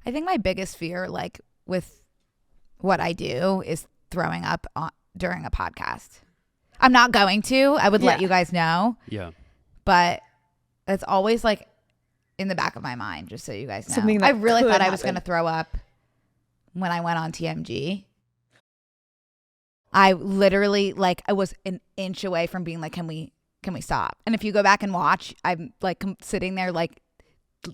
I think my biggest fear, like with what I do, is throwing up during a podcast. I'm not going to. I would let you guys know. Yeah. But it's always like in the back of my mind, just so you guys know. Something that I really thought could I was happen. going to throw up when I went on TMG. I literally, like, I was an inch away from being like, can we stop? And if you go back and watch, I'm like sitting there like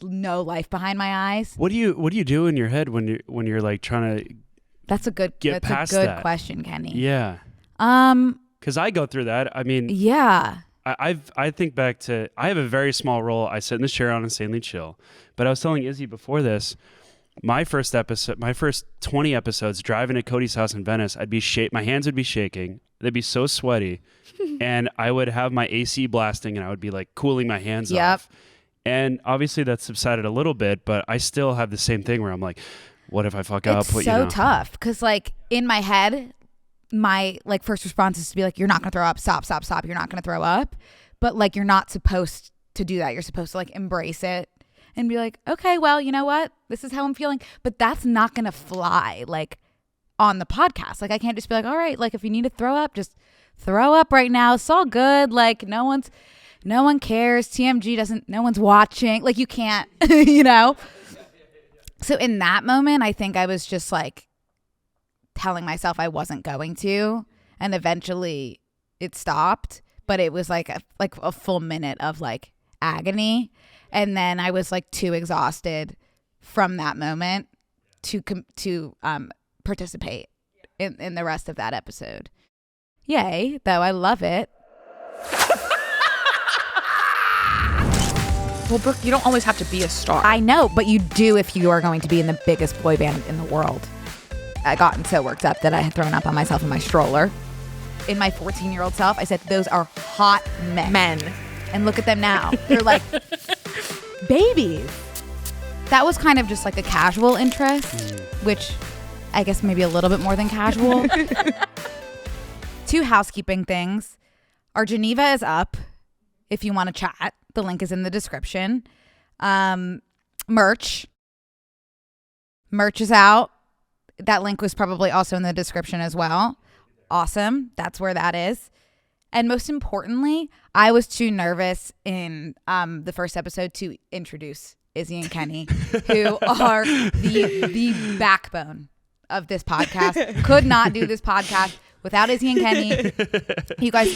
no life behind my eyes. What do you do in your head when you're like trying to That's a good question, Kenny. Yeah. Because I go through that. I mean, yeah. I think back to, I have a very small role. I sit in the chair on Insanely Chill. But I was telling Izzy before this, my first 20 episodes driving to Cody's house in Venice, my hands would be shaking. They'd be so sweaty. And I would have my AC blasting and I would be like cooling my hands off. And obviously that subsided a little bit, but I still have the same thing where I'm like, what if I fuck up? It's so tough. Because like in my head, my like first response is to be like, you're not going to throw up. Stop. You're not going to throw up. But like, you're not supposed to do that. You're supposed to like embrace it and be like, okay, well, you know what? This is how I'm feeling. But that's not going to fly like on the podcast. Like I can't just be like, all right, like if you need to throw up, just throw up right now. It's all good. Like no one cares. TMG no one's watching. Like you can't, you know? So in that moment, I think I was just like telling myself I wasn't going to, and eventually it stopped, but it was like a full minute of like agony. And then I was like too exhausted from that moment to participate in the rest of that episode. Yay, though I love it. Well, Brooke, you don't always have to be a star. I know, but you do if you are going to be in the biggest boy band in the world. I gotten so worked up that I had thrown up on myself in my stroller. In my 14-year-old self, I said, those are hot men. And look at them now. They're like babies. That was kind of just like a casual interest, which I guess maybe a little bit more than casual. 2 housekeeping things. Our Geneva is up if you want to chat. The link is in the description. Merch is out. That link was probably also in the description as well. Awesome. That's where that is. And most importantly, I was too nervous in the first episode to introduce Izzy and Kenny, who are the backbone of this podcast. Could not do this podcast without Izzy and Kenny. You guys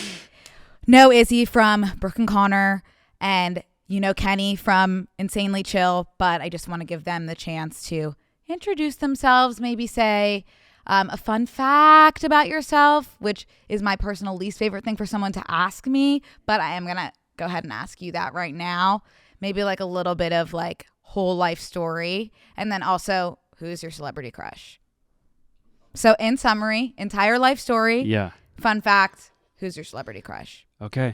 know Izzy from Brooke and Connor, and you know Kenny from Insanely Chill, but I just want to give them the chance to introduce themselves, maybe say a fun fact about yourself, which is my personal least favorite thing for someone to ask me, but I am going to go ahead and ask you that right now. Maybe like a little bit of like whole life story, and then also who's your celebrity crush? So in summary, entire life story. Yeah. Fun fact, who's your celebrity crush? Okay.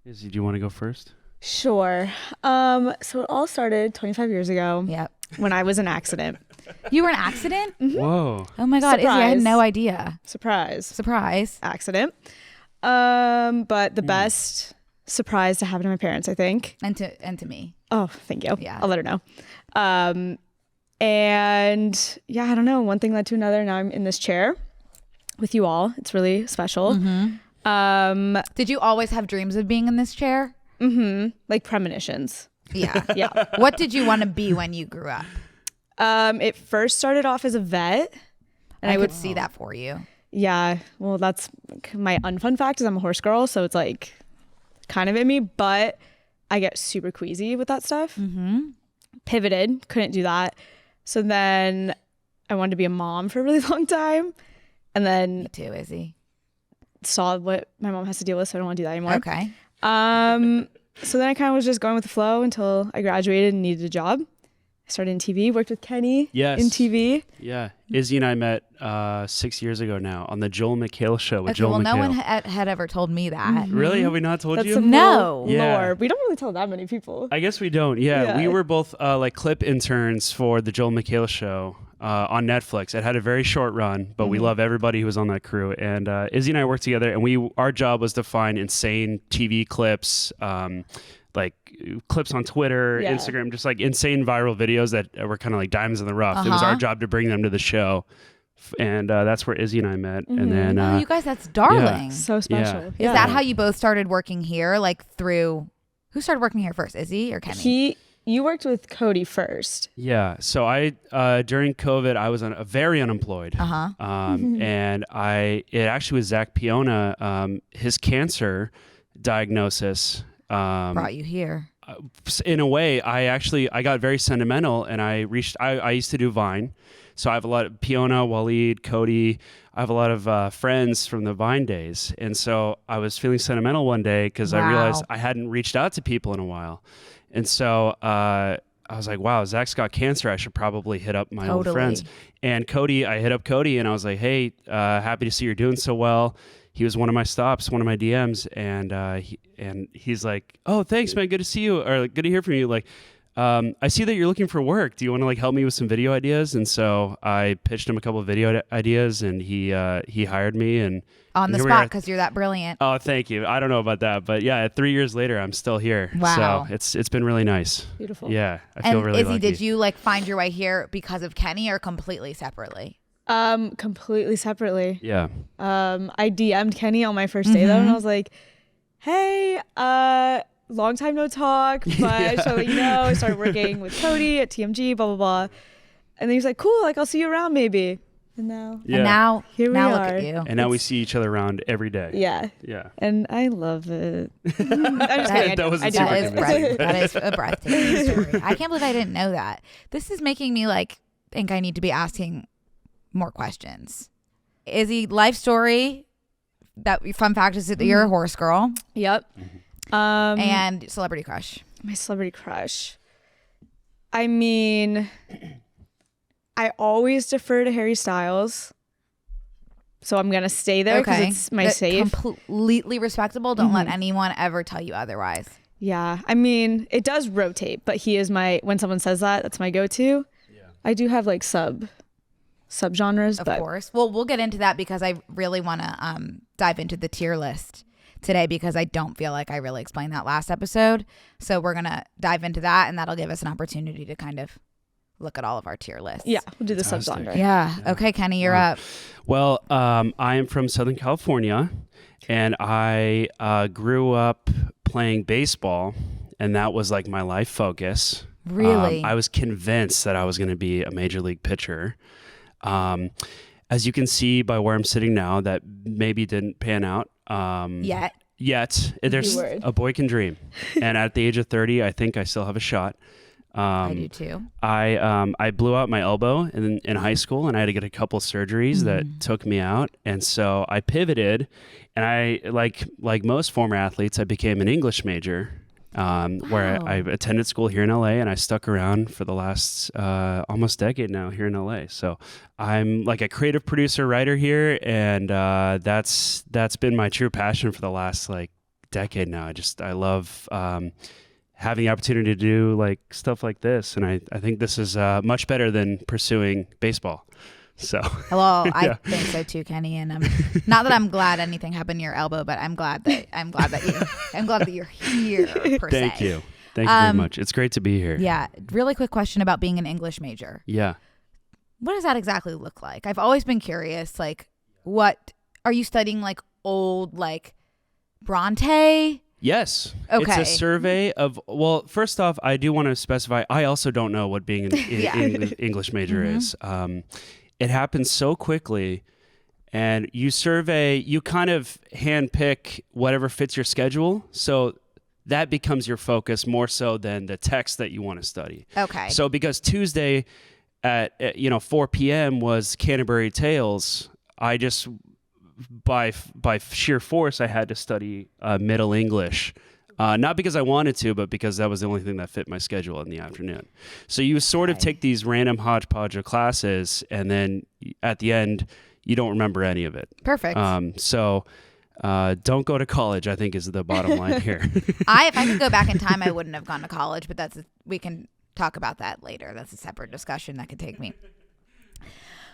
Izzy, do you want to go first? Sure. So it all started 25 years ago. Yep. When I was in an accident. You were in an accident? Mm-hmm. Whoa. Oh my God, Izzy, I had Surprise. no idea. Surprise. Accident. But the best surprise to happen to my parents, I think. And to me. Oh, thank you. Yeah. I'll let her know. And yeah, I don't know. One thing led to another. Now I'm in this chair with you all. It's really special. Mm-hmm. Did you always have dreams of being in this chair? Mm-hmm. Like premonitions. Yeah. Yeah. What did you want to be when you grew up? It first started off as a vet. And I would see that for you. Yeah. Well, that's my unfun fact is I'm a horse girl. So it's like kind of in me, but I get super queasy with that stuff. Mm-hmm. Pivoted. Couldn't do that. So then I wanted to be a mom for a really long time. And then Me too, Izzy. saw what my mom has to deal with. So I don't want to do that anymore. Okay. So then I kind of was just going with the flow until I graduated and needed a job. I started in TV, worked with Kenny Yes. in TV. Yeah. Izzy and I met 6 years ago now on the Joel McHale show with Okay, Joel well, McHale. no one had ever told me that. Really? Have we not told That's you? some No. Yeah. lore. We don't really tell that many people. I guess we don't. Yeah. Yeah. We were both like clip interns for the Joel McHale show on Netflix. It had a very short run, but we love everybody who was on that crew. And Izzy and I worked together, and our job was to find insane TV clips like clips on Twitter, Yeah. Instagram, just like insane viral videos that were kind of like diamonds in the rough. It was our job to bring them to the show. And that's where Izzy and I met. And then Oh, you guys, that's darling. So special. Is that how you both started working here? Like through, who started working here first, Izzy or Kenny? You worked with Cody first. Yeah. So I during COVID I was very unemployed. And it actually was Zach Piona, his cancer diagnosis Brought you here. in a way. I got very sentimental, and I used to do Vine. So I have a lot of Piona, Waleed, Cody. I have a lot of friends from the Vine days. And so I was feeling sentimental one day because I realized I hadn't reached out to people in a while. And so I was like, wow, Zach's got cancer. I should probably hit up my old friends. And Cody, I hit up Cody and I was like, hey, happy to see you're doing so well. He was one of my stops, one of my DMs. And he's like, oh, thanks, man. Good to see you. Or like, good to hear from you. Like, I see that you're looking for work. Do you want to like help me with some video ideas? And so I pitched him a couple of video ideas, and he hired me and on the spot because you're that brilliant. Oh, thank you. I don't know about that, but yeah, 3 years later, I'm still here. Wow. So it's been really nice. Beautiful. Yeah, I feel really Izzy, lucky. did you like find your way here because of Kenny or completely separately? Completely separately. Yeah. I DM'd Kenny on my first day though, and I was like, hey, long time no talk, but so you know, I started working with Cody at TMG, blah blah blah. And then he's like, cool, like I'll see you around maybe. And now Here we are. Look at you. And now we see each other around every day. Yeah. Yeah. And I love it. I'm just kidding. That is a breathtaking story. I can't believe I didn't know that. This is making me like think I need to be asking more questions. Izzy, life story. That fun fact is that you're a horse girl. Yep. And celebrity crush. My celebrity crush. I mean, I always defer to Harry Styles, so I'm gonna stay there because it's my safe. Completely respectable. Don't let anyone ever tell you otherwise. Yeah, I mean, it does rotate, but he is when someone says that, that's my go-to. Yeah. I do have like subgenres, of course. Well, we'll get into that because I really want to dive into the tier list today because I don't feel like I really explained that last episode. So we're gonna dive into that, and that'll give us an opportunity to kind of look at all of our tier lists. Yeah, we'll do the subgenre. Yeah. Okay, Kenny, you're up. Well, I am from Southern California, and I grew up playing baseball, and that was like my life focus. Really? I was convinced that I was going to be a major league pitcher. As you can see by where I'm sitting now, that maybe didn't pan out. Yet. There's a boy can dream. And at the age of 30, I think I still have a shot. I do too. I blew out my elbow in high school, and I had to get a couple surgeries that took me out. And so I pivoted, and I like most former athletes, I became an English major, where I attended school here in LA, and I stuck around for the last almost decade now here in LA. So I'm like a creative producer, writer here, and that's been my true passion for the last like decade now. I love having the opportunity to do like stuff like this, and I think this is much better than pursuing baseball. So well, I think so too, Kenny. And not that I'm glad anything happened to your elbow, but I'm glad that you're here. Thank you very much. It's great to be here. Yeah. Really quick question about being an English major. Yeah. What does that exactly look like? I've always been curious. Like, what are you studying? Like old, like Bronte? Yes. Okay. It's a survey of, well, first off, I do want to specify, I also don't know what being an English major is. It happens so quickly, and you kind of handpick whatever fits your schedule. So that becomes your focus more so than the text that you want to study. Okay. So because Tuesday at 4 p.m. was Canterbury Tales, I just by sheer force I had to study Middle English, not because I wanted to, but because that was the only thing that fit my schedule in the afternoon. So you sort of take these random hodgepodge of classes, and then at the end you don't remember any of it. Perfect. So don't go to college, I think, is the bottom line here. If I could go back in time, I wouldn't have gone to college, but we can talk about that later. That's a separate discussion that could take me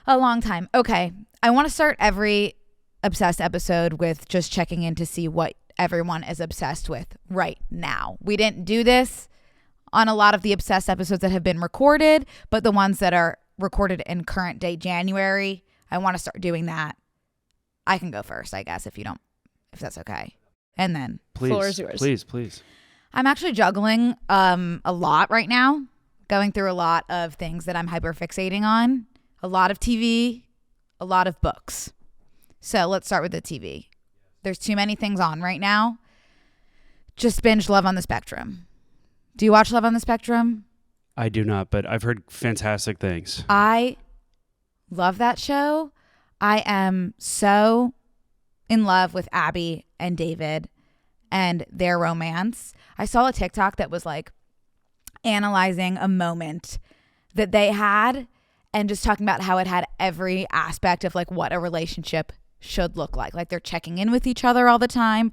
a long time. Okay. I want to start every Obsessed episode with just checking in to see what everyone is obsessed with right now. We didn't do this on a lot of the obsessed episodes that have been recorded, but the ones that are recorded in current day January, I want to start doing that. I can go first, I guess, if that's okay. And then Floor is yours. Please. I'm actually juggling a lot right now, going through a lot of things that I'm hyper fixating on, a lot of TV, a lot of books. So let's start with the TV. There's too many things on right now. Just binge Love on the Spectrum. Do you watch Love on the Spectrum? I do not, but I've heard fantastic things. I love that show. I am so in love with Abby and David and their romance. I saw a TikTok that was like analyzing a moment that they had and just talking about how it had every aspect of like what a relationship should look like. Like they're checking in with each other all the time.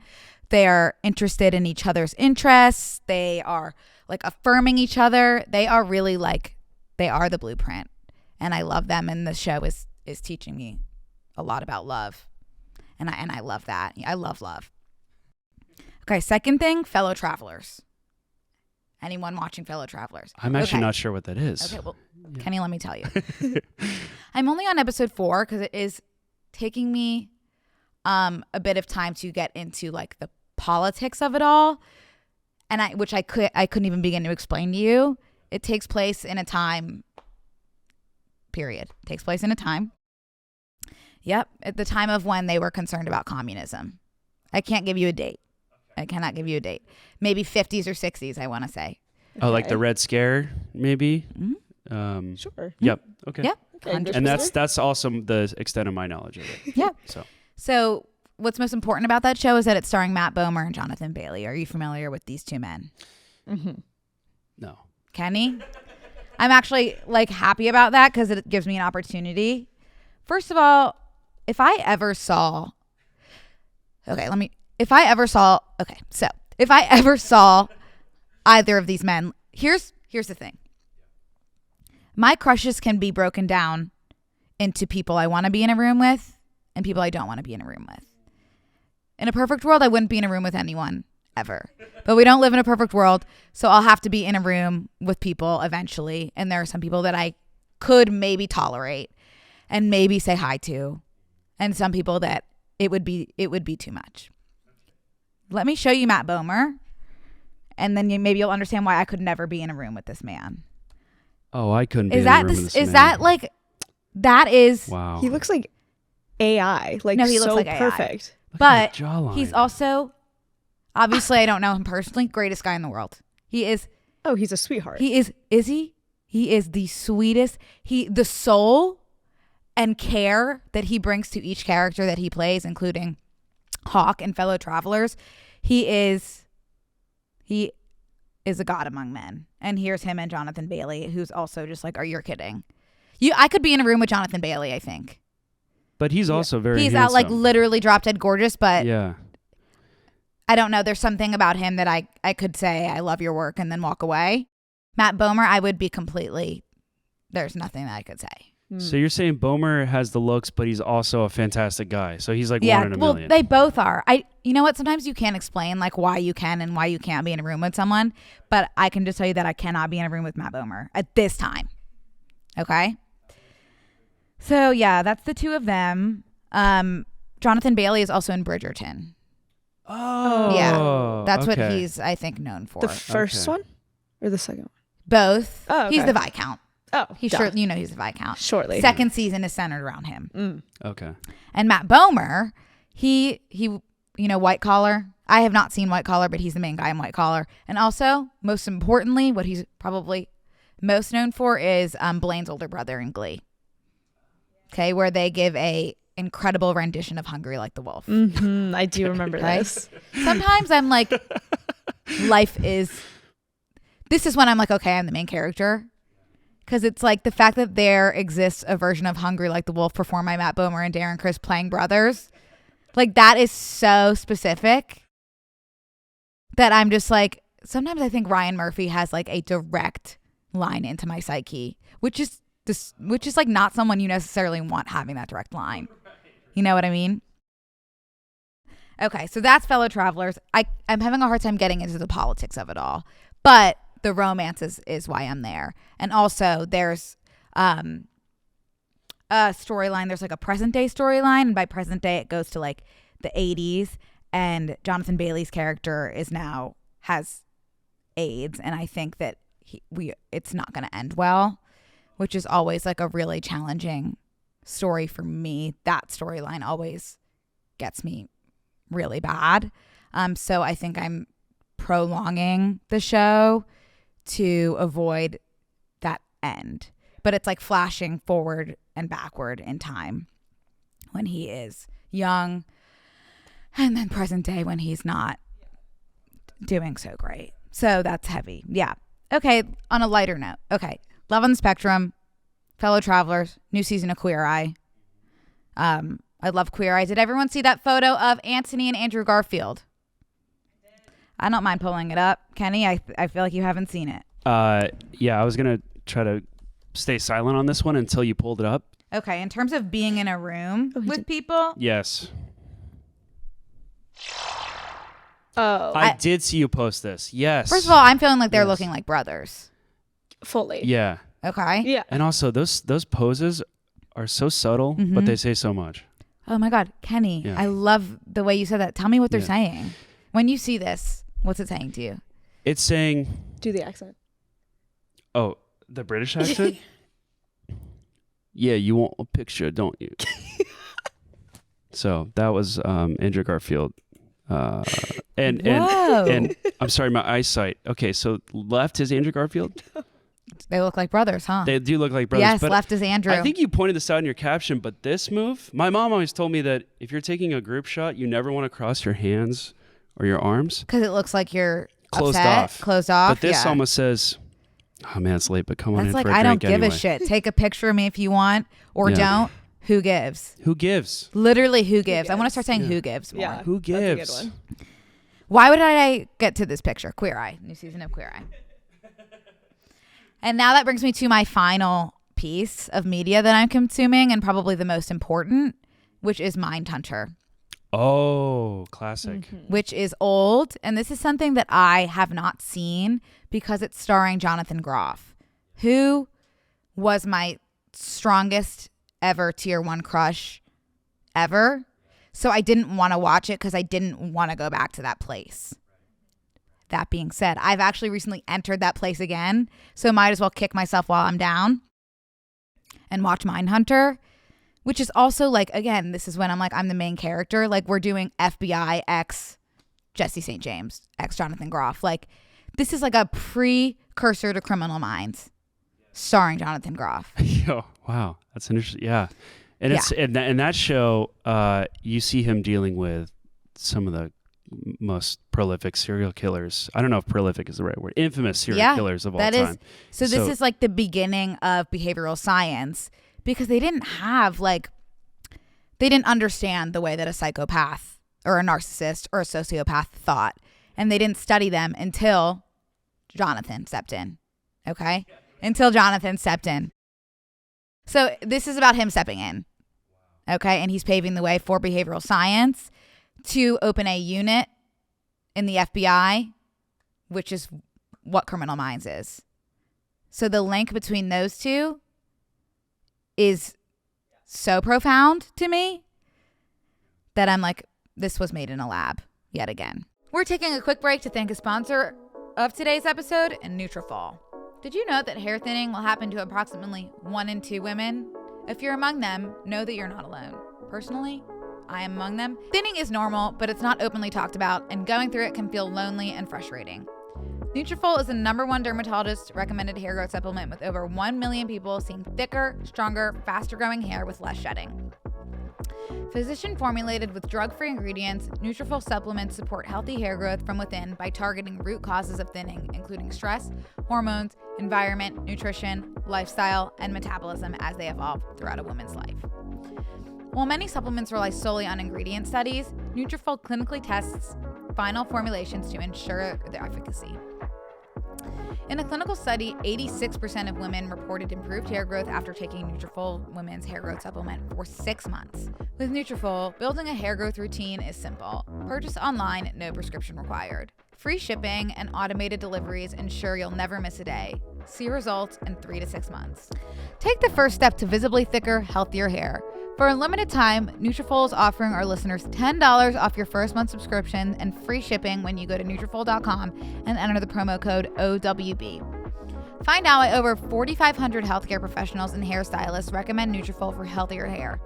They're interested in each other's interests. They are like affirming each other. They are really like, they are the blueprint. And I love them. And the show is teaching me a lot about love. And I love that. I love love. Okay, second thing, Fellow Travelers. Anyone watching Fellow Travelers? I'm actually not sure what that is. Okay, well, Kenny, let me tell you. I'm only on episode 4 because it is taking me a bit of time to get into like the politics of it all, and I couldn't even begin to explain to you. It takes place in a time period. It takes place in a time. Yep, at the time of when they were concerned about communism. I can't give you a date. I cannot give you a date. Maybe 50s or 60s, I want to say. Oh, like the Red Scare, maybe? Mm-hmm. Sure. Yep. Okay. Yep. And that's also the extent of my knowledge of it. Yeah. So what's most important about that show is that it's starring Matt Bomer and Jonathan Bailey. Are you familiar with these two men? Mm-hmm. No. Kenny? I'm actually like happy about that because it gives me an opportunity. First of all, if I ever saw either of these men, here's the thing. My crushes can be broken down into people I want to be in a room with and people I don't want to be in a room with. In a perfect world, I wouldn't be in a room with anyone ever. But we don't live in a perfect world, so I'll have to be in a room with people eventually. And there are some people that I could maybe tolerate and maybe say hi to, and some people that it would be too much. Let me show you Matt Bomer, and then maybe you'll understand why I could never be in a room with this man. Oh, I couldn't be in a room with this man. Is that like, that is... Wow. He looks like AI. Like, no, he so looks like perfect. AI. But jawline. He's also, obviously I don't know him personally, greatest guy in the world. He is... Oh, he's a sweetheart. He is he? He is the sweetest. The soul and care that he brings to each character that he plays, including Hawk and Fellow Travelers. He is a god among men. And here's him and Jonathan Bailey, who's also just like, are you kidding? I could be in a room with Jonathan Bailey, I think. But he's also very He's handsome. out like literally drop dead gorgeous, but yeah. I don't know. There's something about him that I could say, I love your work, and then walk away. Matt Bomer, I would be there's nothing that I could say. So you're saying Bomer has the looks, but he's also a fantastic guy. So he's like one in a million. They both are. You know what? Sometimes you can't explain like why you can and why you can't be in a room with someone, but I can just tell you that I cannot be in a room with Matt Bomer at this time. Okay. So yeah, that's the two of them. Jonathan Bailey is also in Bridgerton. Oh. Yeah. That's what okay. he's, I think, known for. The first one or the second one? Both. Oh, okay. He's the Viscount. Oh, he's duh. he's the Viscount. Shortly. Second season is centered around him. Mm. Okay. And Matt Bomer, he White Collar. I have not seen White Collar, but he's the main guy in White Collar. And also, most importantly, what he's probably most known for is Blaine's older brother in Glee. Okay, where they give a incredible rendition of Hungry Like the Wolf. Mm-hmm. I do remember this. Sometimes I'm like, this is when I'm like, okay, I'm the main character. Because it's like the fact that there exists a version of Hungry Like the Wolf performed by Matt Bomer and Darren Criss playing brothers. Like that is so specific that I'm just like, sometimes I think Ryan Murphy has like a direct line into my psyche, which is like not someone you necessarily want having that direct line. You know what I mean? Okay, so that's Fellow Travelers. I'm having a hard time getting into the politics of it all, but the romance is why I'm there. And also there's a storyline. There's like a present day storyline, and by present day it goes to like the 80s, and Jonathan Bailey's character has AIDS, and I think that it's not going to end well, which is always like a really challenging story for me. That storyline always gets me really bad. So I think I'm prolonging the show to avoid that end. But it's like flashing forward and backward in time when he is young, and then present day when he's not doing so great. So that's heavy. Yeah. Okay. On a lighter note. Okay. Love on the Spectrum, Fellow Travelers, new season of Queer Eye. I love Queer Eye. Did everyone see that photo of Anthony and Andrew Garfield? I don't mind pulling it up. Kenny, I feel like you haven't seen it. Yeah, I was going to try to stay silent on this one until you pulled it up. Okay. In terms of being in a room with people. Yes. Oh. I did see you post this. Yes. First of all, I'm feeling like they're looking like brothers. Fully. Yeah. Okay. Yeah. And also those poses are so subtle, but they say so much. Oh my God, Kenny, Yeah. I love the way you said that. Tell me what they're Yeah. saying. When you see this, what's it saying to you? It's saying, Do the accent. oh, the British accent? Yeah, you want a picture, don't you? So that was Andrew Garfield. And I'm sorry, my eyesight. Okay, so left is Andrew Garfield. They look like brothers, huh? They do look like brothers. Yes, but left is Andrew. I think you pointed this out in your caption, but this move, my mom always told me that if you're taking a group shot, you never want to cross your hands or your arms. Because it looks like you're Closed upset, off. Closed off. But this yeah. almost says, oh man, it's late, but come on That's in like, for a I don't drink give anyway. a shit. Take a picture of me if you want, or Yeah. don't. Who gives? Who gives? Literally, who gives? I want to start saying Yeah. who gives more. Yeah. Who That's a gives? good one. Why would I get to this picture? Queer Eye, new season of Queer Eye. And now that brings me to my final piece of media that I'm consuming, and probably the most important, which is Mindhunter, Oh, classic. which is old. And this is something that I have not seen because it's starring Jonathan Groff, who was my strongest ever tier 1 crush ever. So I didn't want to watch it because I didn't want to go back to that place. That being said, I've actually recently entered that place again, so might as well kick myself while I'm down and watch Mindhunter, which is also like, again, this is when I'm like, I'm the main character. Like, we're doing FBI X Jesse St. James X Jonathan Groff. Like, this is like a precursor to Criminal Minds starring Jonathan Groff. Yo, wow, that's interesting. Yeah, and it's in that show, you see him dealing with some of the most prolific serial killers. I don't know if prolific is the right word. Infamous serial killers of all time. So this is like the beginning of behavioral science, because they didn't understand the way that a psychopath or a narcissist or a sociopath thought, and they didn't study them until Jonathan stepped in. Okay? Until Jonathan stepped in. So this is about him stepping in. Okay? And he's paving the way for behavioral science to open a unit in the FBI, which is what Criminal Minds is. So the link between those two is so profound to me that I'm like, this was made in a lab yet again. We're taking a quick break to thank a sponsor of today's episode, Nutrafol. Did you know that hair thinning will happen to approximately 1 in 2 women? If you're among them, know that you're not alone. Personally, I am among them. Thinning is normal, but it's not openly talked about, and going through it can feel lonely and frustrating. Nutrafol is the #1 dermatologist recommended hair growth supplement, with over 1 million people seeing thicker, stronger, faster growing hair with less shedding. Physician formulated with drug-free ingredients, Nutrafol supplements support healthy hair growth from within by targeting root causes of thinning, including stress, hormones, environment, nutrition, lifestyle, and metabolism as they evolve throughout a woman's life. While many supplements rely solely on ingredient studies, Nutrafol clinically tests final formulations to ensure their efficacy. In a clinical study, 86% of women reported improved hair growth after taking Nutrafol Women's Hair Growth Supplement for 6 months. With Nutrafol, building a hair growth routine is simple. Purchase online, no prescription required. Free shipping and automated deliveries ensure you'll never miss a day. See results in 3 to 6 months. Take the first step to visibly thicker, healthier hair. For a limited time, Nutrafol is offering our listeners $10 off your first month subscription and free shipping when you go to Nutrafol.com and enter the promo code OWB. Find out why over 4,500 healthcare professionals and hairstylists recommend Nutrafol for healthier hair.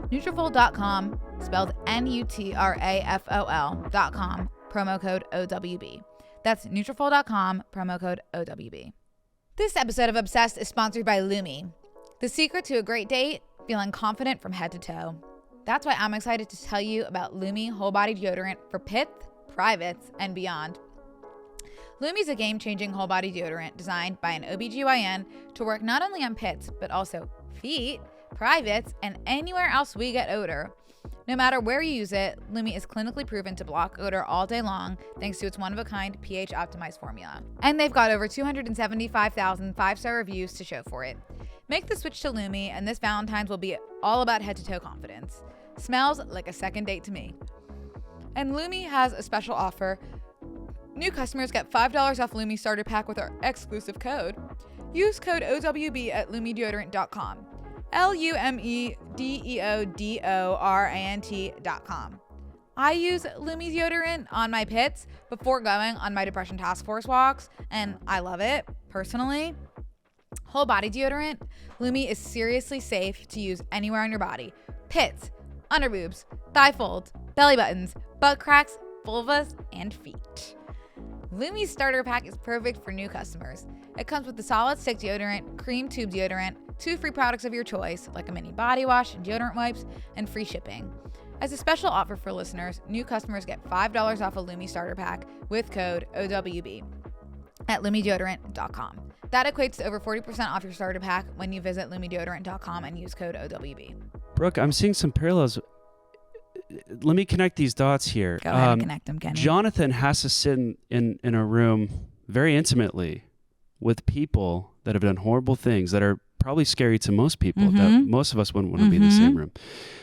Nutrafol.com, spelled Nutrafol.com, promo code OWB. That's Nutrafol.com, promo code OWB. This episode of Obsessed is sponsored by Lume. The secret to a great date? Feeling confident from head to toe. That's why I'm excited to tell you about Lume Whole Body Deodorant for pits, privates, and beyond. Lume is a game-changing whole body deodorant designed by an OBGYN to work not only on pits, but also feet, privates, and anywhere else we get odor. No matter where you use it, Lume is clinically proven to block odor all day long thanks to its one-of-a-kind pH-optimized formula. And they've got over 275,000 five-star reviews to show for it. Make the switch to Lume, and this Valentine's will be all about head-to-toe confidence. Smells like a second date to me. And Lume has a special offer. New customers get $5 off Lume starter pack with our exclusive code. Use code OWB at lumedeodorant.com. LumeDeodorant.com. I use Lume deodorant on my pits before going on my depression task force walks, and I love it personally. Whole body deodorant, Lume is seriously safe to use anywhere on your body. Pits, underboobs, thigh folds, belly buttons, butt cracks, vulvas, and feet. Lume's starter pack is perfect for new customers. It comes with the solid stick deodorant, cream tube deodorant, 2 free products of your choice, like a mini body wash and deodorant wipes, and free shipping. As a special offer for listeners, new customers get $5 off a Lume starter pack with code OWB at lumedeodorant.com. That equates to over 40% off your starter pack when you visit lumedeodorant.com and use code OWB. Brooke, I'm seeing some parallels. Let me connect these dots here. Go ahead and connect them, Kenny. Jonathan has to sit in a room very intimately with people that have done horrible things that are probably scary to most people, that most of us wouldn't want to be in the same room.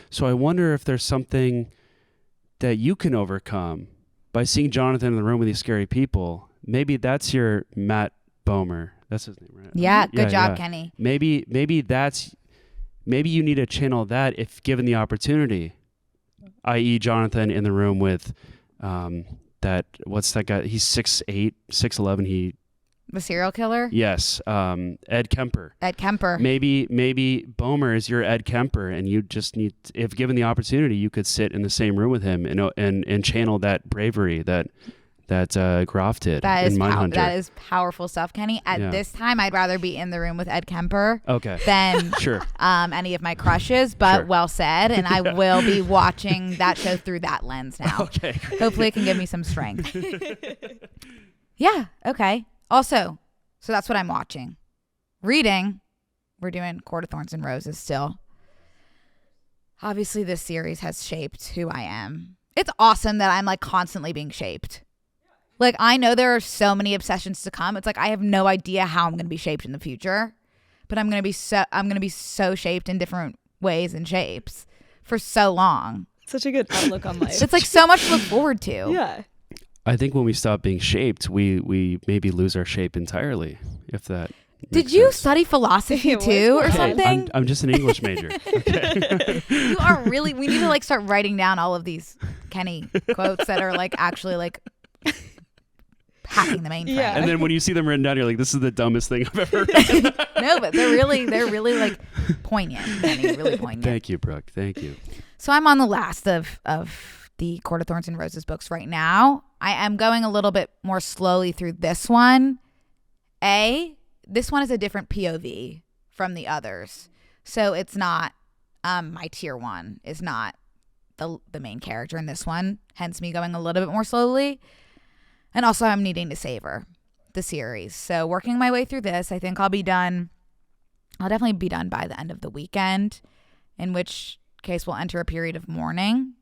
So I wonder if there's something that you can overcome by seeing Jonathan in the room with these scary people. Maybe that's your Matt Bomer. That's his name, right? Yeah, good job, Kenny. Maybe you need to channel that if given the opportunity, i.e. Jonathan in the room with what's that guy? He's 6'8", 6'11". The serial killer? Yes, Ed Kemper. Ed Kemper. Maybe Bomer is your Ed Kemper, and you just need, if given the opportunity, you could sit in the same room with him and channel that bravery that Groff did in Mindhunter. That is powerful stuff, Kenny. At this time, I'd rather be in the room with Ed Kemper than sure. Any of my crushes, but well said. And I will be watching that show through that lens now. Okay. Hopefully it can give me some strength. Yeah, okay. Also, so that's what I'm watching. Reading, we're doing Court of Thorns and Roses still. Obviously, this series has shaped who I am. It's awesome that I'm like constantly being shaped. Like, I know there are so many obsessions to come. It's like I have no idea how I'm going to be shaped in the future, but I'm going to be so shaped in different ways and shapes for so long. Such a good outlook on life. It's like so much to look forward to. Yeah. I think when we stop being shaped, we maybe lose our shape entirely, if that Did you study philosophy too or something? I'm just an English major. Okay. You are really, we need to like start writing down all of these Kenny quotes that are like actually like hacking the mainframe. Yeah. And then when you see them written down, you're like, this is the dumbest thing I've ever read. No, but they're really like poignant, Kenny, really poignant. Thank you, Brooke. Thank you. So I'm on the last of the Court of Thorns and Roses books right now. I am going a little bit more slowly through this one. This one is a different POV from the others. So it's not, my tier 1 is not the main character in this one. Hence me going a little bit more slowly. And also I'm needing to savor the series. So working my way through this, I think I'll definitely be done by the end of the weekend, in which case we'll enter a period of mourning.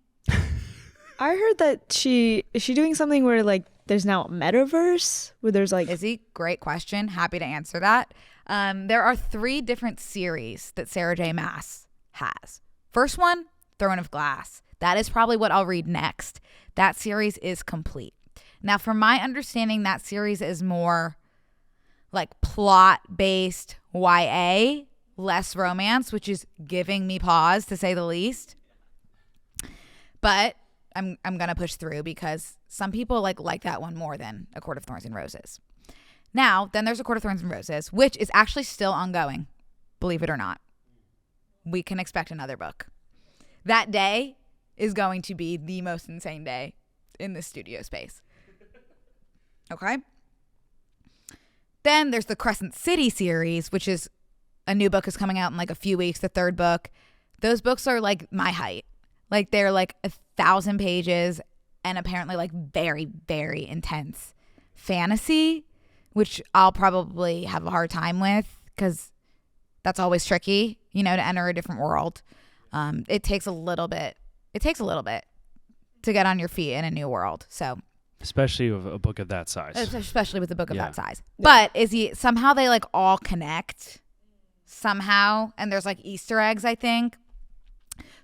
I heard that is she doing something where like there's now a metaverse where there's like Izzy, great question. Happy to answer that. There are 3 different series that Sarah J. Maas has. First one, Throne of Glass. That is probably what I'll read next. That series is complete. Now, from my understanding, that series is more like plot-based YA, less romance, which is giving me pause to say the least. But I'm gonna push through because some people like that one more than A Court of Thorns and Roses. Now, then there's A Court of Thorns and Roses, which is actually still ongoing, believe it or not. We can expect another book. That day is going to be the most insane day in the studio space. Okay? Then there's the Crescent City series, which is a new book is coming out in like a few weeks, the 3rd book. Those books are like my height. Like they're like 1,000 pages and apparently like very, very intense fantasy, which I'll probably have a hard time with because that's always tricky, to enter a different world. It takes a little bit to get on your feet in a new world. So Especially with a book of that size. Especially with a book of that size. But somehow they like all connect somehow. And there's like Easter eggs, I think.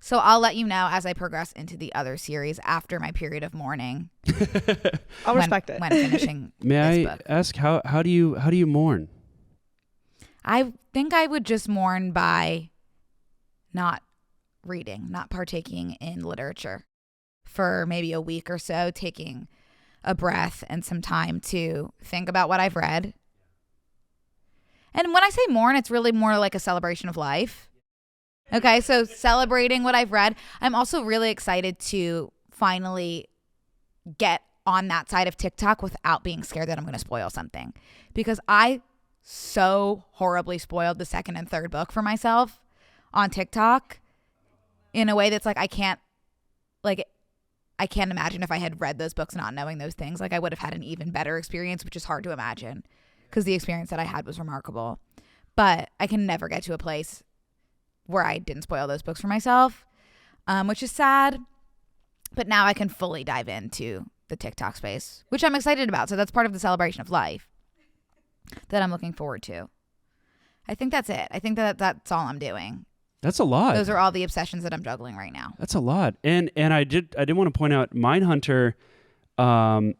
So I'll let you know as I progress into the other series after my period of mourning. I'll respect it. When finishing May this I book. ask how do you mourn? I think I would just mourn by not reading, not partaking in literature for maybe a week or so, taking a breath and some time to think about what I've read. And when I say mourn, it's really more like a celebration of life. Okay, so celebrating what I've read. I'm also really excited to finally get on that side of TikTok without being scared that I'm going to spoil something. Because I so horribly spoiled the 2nd and 3rd book for myself on TikTok in a way that's like I can't imagine if I had read those books not knowing those things. Like I would have had an even better experience, which is hard to imagine because the experience that I had was remarkable. But I can never get to a place where I didn't spoil those books for myself, which is sad. But now I can fully dive into the TikTok space, which I'm excited about. So that's part of the celebration of life that I'm looking forward to. I think that's it. I think that's all I'm doing. That's a lot. Those are all the obsessions that I'm juggling right now. That's a lot. And I did want to point out Mindhunter, the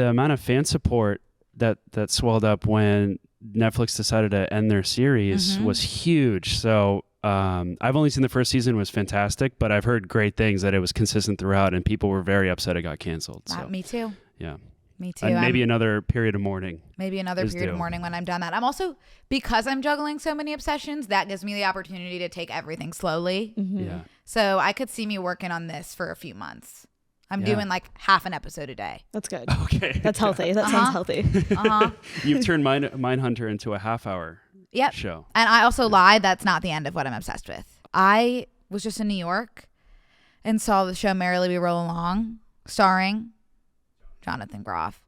amount of fan support that swelled up when Netflix decided to end their series was huge. So I've only seen the first season, was fantastic, but I've heard great things that it was consistent throughout and people were very upset it got canceled. So Me too. yeah. Me too. And maybe another period of mourning. Maybe another period of mourning when I'm done that. I'm also, because I'm juggling so many obsessions, that gives me the opportunity to take everything slowly. Yeah. So I could see me working on this for a few months. I'm doing like half an episode a day. That's good. Okay. That's healthy. That sounds healthy. You've turned Mindhunter into a half-hour show. And I also lied. That's not the end of what I'm obsessed with. I was just in New York and saw the show Merrily Roll Along, starring Jonathan Groff.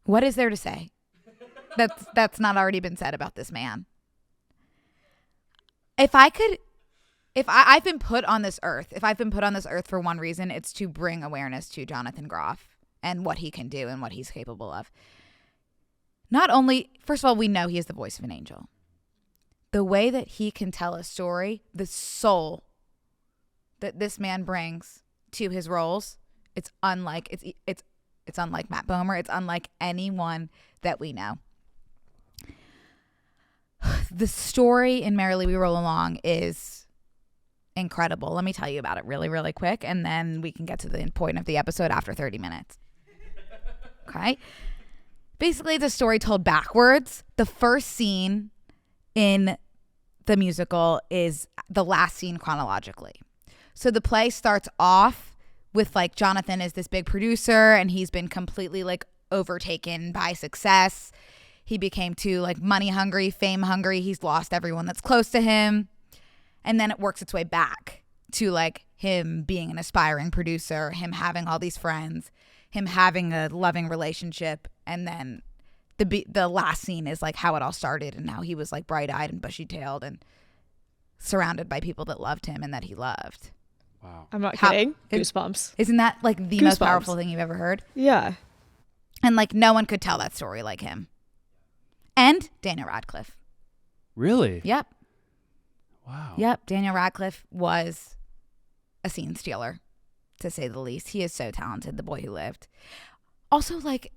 What is there to say that's not already been said about this man? If I've been put on this earth for one reason, it's to bring awareness to Jonathan Groff and what he can do and what he's capable of. Not only, first of all, we know he is the voice of an angel. The way that he can tell a story, the soul that this man brings to his roles, it's unlike Matt Bomer. It's unlike anyone that we know. The story in Merrily Roll Along is incredible. Let me tell you about it really, really quick, and then we can get to the point of the episode after 30 minutes. Okay? Basically, it's a story told backwards. The first scene in the musical is the last scene chronologically. So the play starts off with like Jonathan is this big producer and he's been completely like overtaken by success. He became too like money hungry, fame hungry. He's lost everyone that's close to him. And then it works its way back to like him being an aspiring producer, him having all these friends, him having a loving relationship. And then the last scene is like how it all started and how he was like bright eyed and bushy tailed and surrounded by people that loved him and that he loved. Wow. I'm not How- kidding. Goosebumps. Isn't that like the most Goosebumps. powerful thing you've ever heard? Yeah. And like no one could tell that story like him. And Daniel Radcliffe. Really? Yep. Wow. Yep. Daniel Radcliffe was a scene stealer, to say the least. He is so talented, the boy who lived. Also, like,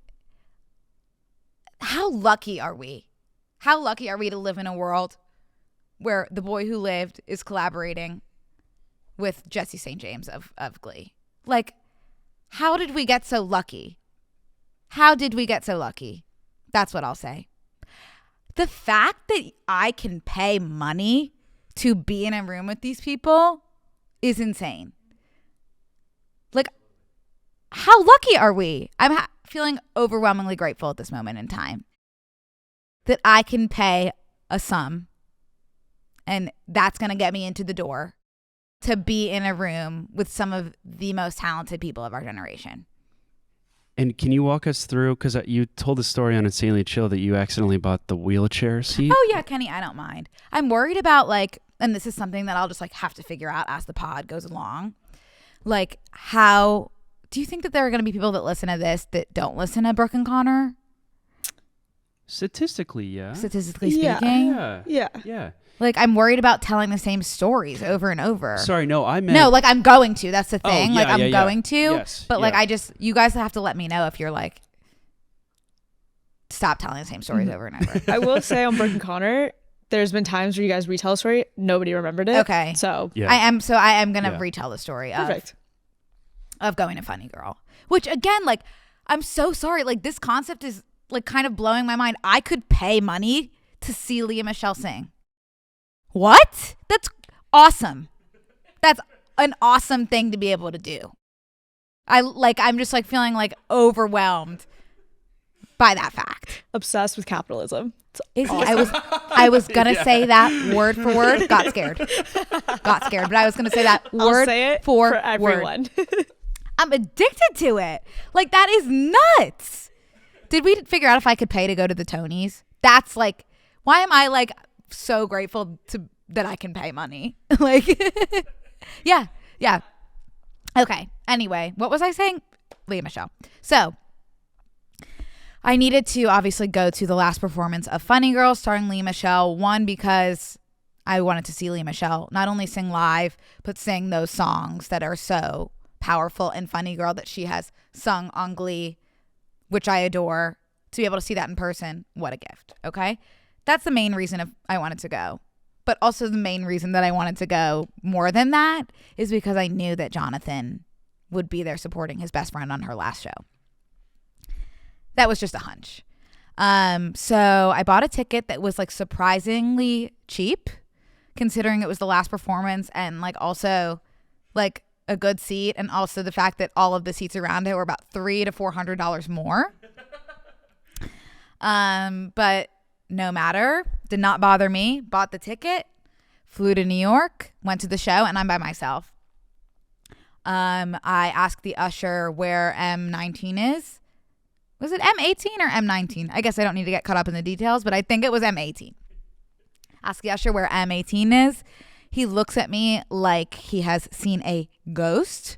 how lucky are we? How lucky are we to live in a world where the boy who lived is collaborating with Jesse St. James of Glee? Like, how did we get so lucky? How did we get so lucky? That's what I'll say. The fact that I can pay money to be in a room with these people is insane. Like, how lucky are we? I'm feeling overwhelmingly grateful at this moment in time that I can pay a sum, and that's going to get me into the door to be in a room with some of the most talented people of our generation. And can you walk us through, because you told the story on Insanely Chill that you accidentally bought the wheelchair seat? Oh yeah, Kenny, I don't mind. I'm worried about like, and this is something that I'll just like have to figure out as the pod goes along. Like, how do you think that there are going to be people that listen to this that don't listen to Brooke and Connor? Statistically, yeah. Statistically Yeah. speaking. Yeah. Like, I'm worried about telling the same stories over and over. Sorry, no, I meant... No, like I'm going to. That's the Oh, thing. yeah, like I'm yeah. going to. Yes, But like yeah. you guys have to let me know if you're like, stop telling the same stories over and over. I will say on Brooke and Connor, there's been times where you guys retell a story, nobody remembered it. Okay. So Yeah. I am gonna Yeah. retell the story perfect. of going to Funny Girl. Which again, like, I'm so sorry. Like, this concept is like kind of blowing my mind. I could pay money to see Leah Michelle sing. What? That's awesome. That's an awesome thing to be able to do. I'm just like feeling like overwhelmed by that fact. Obsessed with capitalism. It's I was gonna say that word for word. Got scared. But I was gonna say that I'll word say it for for word. everyone. I'm addicted to it. Like, that is nuts. Did we figure out if I could pay to go to the Tonys? That's like, why am I like so grateful that I can pay money? Like, yeah. Okay. Anyway, what was I saying? Leah Michelle. So I needed to obviously go to the last performance of Funny Girl starring Leah Michelle. One, because I wanted to see Leah Michelle not only sing live, but sing those songs that are so powerful and Funny Girl that she has sung on Glee, which I adore. To be able to see that in person, what a gift. Okay. That's the main reason I wanted to go. But also the main reason that I wanted to go more than that is because I knew that Jonathan would be there supporting his best friend on her last show. That was just a hunch. So I bought a ticket that was like surprisingly cheap, considering it was the last performance, and like also like a good seat, and also the fact that all of the seats around it were about $300 to $400 more. But no matter, did not bother me. Bought the ticket, flew to New York, went to the show, and I'm by myself. I asked the usher where M19 is. Was it M18 or M19? I guess I don't need to get caught up in the details, but I think it was M18. Ask the usher where M18 is. He looks at me like he has seen a ghost,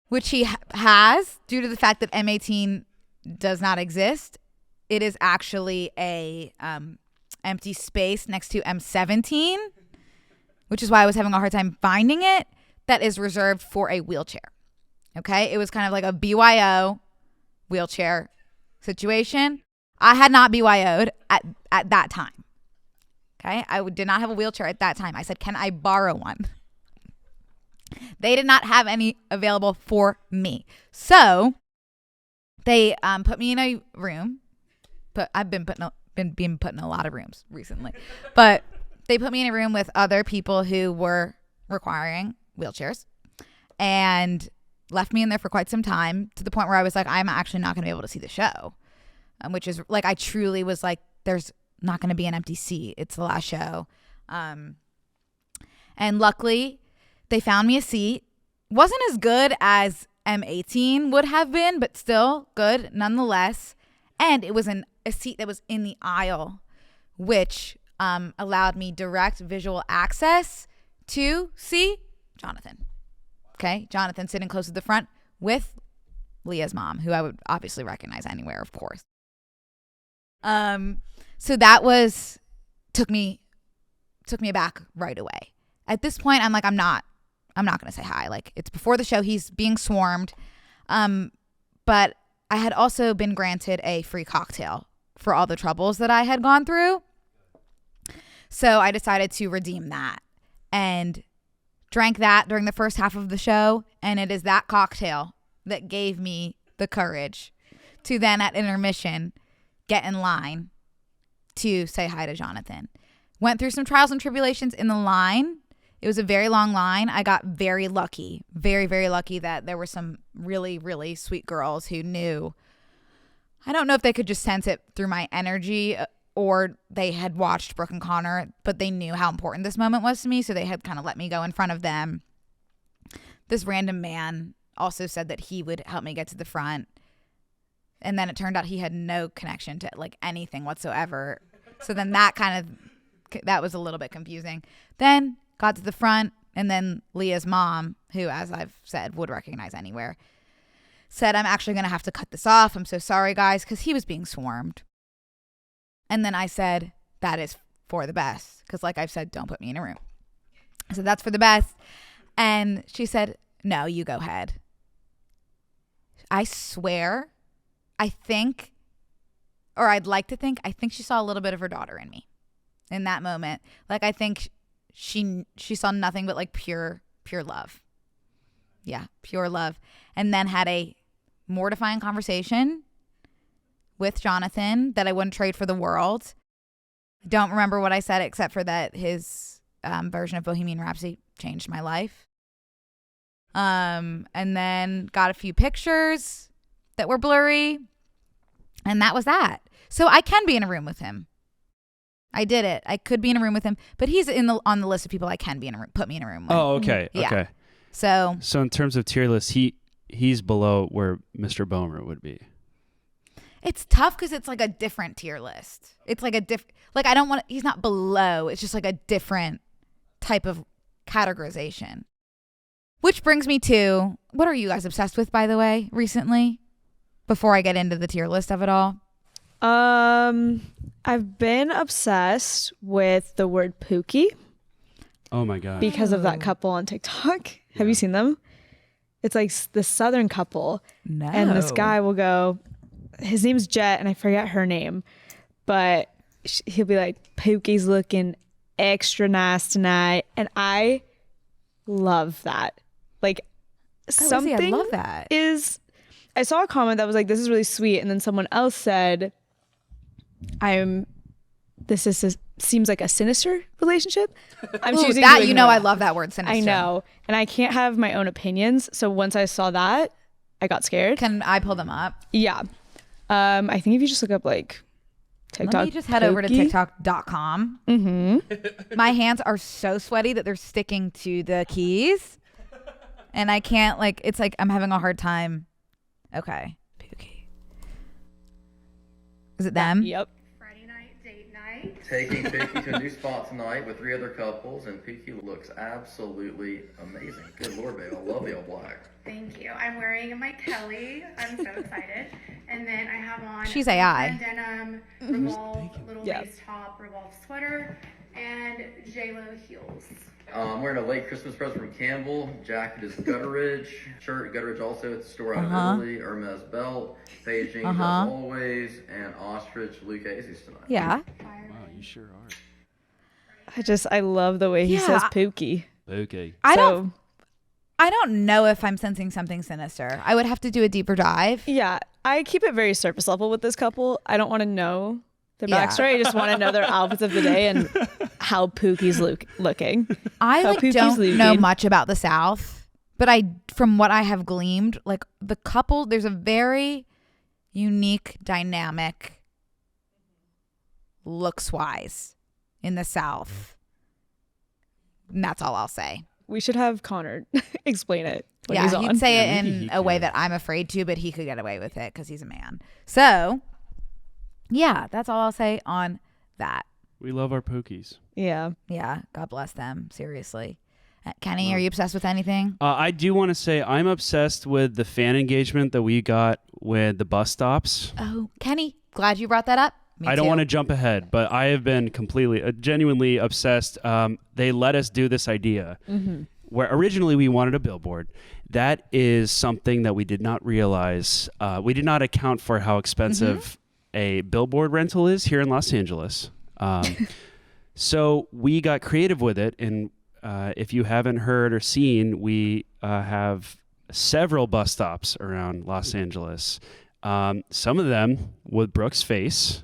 which he has due to the fact that M18 does not exist. It is actually a empty space next to M17, which is why I was having a hard time finding it, that is reserved for a wheelchair. Okay? It was kind of like a BYO wheelchair situation. I had not BYO'd at that time. Okay? I did not have a wheelchair at that time. I said, can I borrow one? They did not have any available for me. So they put me in a room. But I've been put in a lot of rooms recently. But they put me in a room with other people who were requiring wheelchairs and left me in there for quite some time, to the point where I was like, I'm actually not going to be able to see the show. Which is like, I truly was like, there's not going to be an empty seat. It's the last show. And luckily they found me a seat. Wasn't as good as M18 would have been, but still good nonetheless. And it was a seat that was in the aisle, which allowed me direct visual access to see Jonathan. Okay, Jonathan sitting close to the front with Leah's mom, who I would obviously recognize anywhere, of course. So that took me aback right away. At this point, I'm like, I'm not gonna say hi. Like, it's before the show, he's being swarmed. But I had also been granted a free cocktail for all the troubles that I had gone through. So I decided to redeem that and drank that during the first half of the show. And it is that cocktail that gave me the courage to then at intermission get in line to say hi to Jonathan. Went through some trials and tribulations in the line. It was a very long line. I got very lucky, very, very lucky that there were some really, really sweet girls who knew. I don't know if they could just sense it through my energy or they had watched Brooke and Connor, but they knew how important this moment was to me. So they had kind of let me go in front of them. This random man also said that he would help me get to the front. And then it turned out he had no connection to like anything whatsoever. So then that was a little bit confusing. Then got to the front, and then Leah's mom, who, as I've said, would recognize anywhere, said, I'm actually going to have to cut this off. I'm so sorry, guys, because he was being swarmed. And then I said, that is for the best, because like I've said, don't put me in a room. I said, that's for the best. And she said, no, you go ahead. I swear, I'd like to think, I think she saw a little bit of her daughter in me in that moment. Like, I think she saw nothing but like pure love. Yeah, pure love. And then had a mortifying conversation with Jonathan that I wouldn't trade for the world. Don't remember what I said except for that his version of Bohemian Rhapsody changed my life. And then got a few pictures that were blurry. And that was that. So I can be in a room with him. I did it. I could be in a room with him, but he's on the list of people I can be in a room, put me in a room with. Oh, okay. Yeah. Okay. So in terms of tier list, he's below where Mr. Bomer would be. it's tough because it's like a different tier list. It's like I don't want, he's not below. It's just like a different type of categorization. Which brings me to, what are you guys obsessed with, by the way, recently? Before I get into the tier list of it all. I've been obsessed with the word Pookie. Oh my God. Because of that couple on TikTok. Have you seen them? It's like the Southern couple. No. And this guy will go, his name's Jet, and I forget her name, but he'll be like, Pookie's looking extra nice tonight. And I love that. Like, something I love that. I saw a comment that was like, this is really sweet. And then someone else said, seems like a sinister relationship. I'm choosing that. to You know, ignore I that. love that word, sinister. I know. And I can't have my own opinions. So once I saw that, I got scared. Can I pull them up? Yeah. I think if you just look up like TikTok. Let me just head over to TikTok.com. Mm-hmm. My hands are so sweaty that they're sticking to the keys. And I can't, it's like I'm having a hard time. Okay. Pookie. Is it them? Yep. Friday night, date night. Taking Pookie to a new spot tonight with 3 other couples, and Pookie looks absolutely amazing. Good Lord, babe, I love the all black. Thank you. I'm wearing my Kelly. I'm so excited. And then I have on She's AI. denim, revolve, little waist top, revolve sweater, and J-Lo heels. I'm wearing a late Christmas present from Campbell. Jacket is Gutteridge. Shirt Gutteridge also at the store out of Italy. Hermes belt. Paige jeans as always. And ostrich Luke Casey's tonight. Yeah. Wow, you sure are. I love the way he says Pookie. Okay. I don't know if I'm sensing something sinister. I would have to do a deeper dive. Yeah. I keep it very surface level with this couple. I don't want to know their backstory. I just want to know their outfits of the day and how Pookie's looking. I Pookie's don't leaking. know much about the South, but from what I have gleaned, the couple, there's a very unique dynamic looks-wise in the South. And that's all I'll say. We should have Connor explain it when Yeah, he's on. he'd say it maybe in he a way could. that I'm afraid to, but he could get away with it because he's a man. So, yeah, that's all I'll say on that. We love our Pookies. Yeah. Yeah, God bless them, seriously. Kenny, are you obsessed with anything? I do want to say I'm obsessed with the fan engagement that we got with the bus stops. Oh, Kenny, glad you brought that up. Me I don't too. want to jump ahead, but I have been genuinely obsessed. They let us do this idea where originally we wanted a billboard. That is something that we did not realize. We did not account for how expensive a billboard rental is here in Los Angeles. So we got creative with it. And if you haven't heard or seen, we have several bus stops around Los Angeles. Some of them with Brooke's face,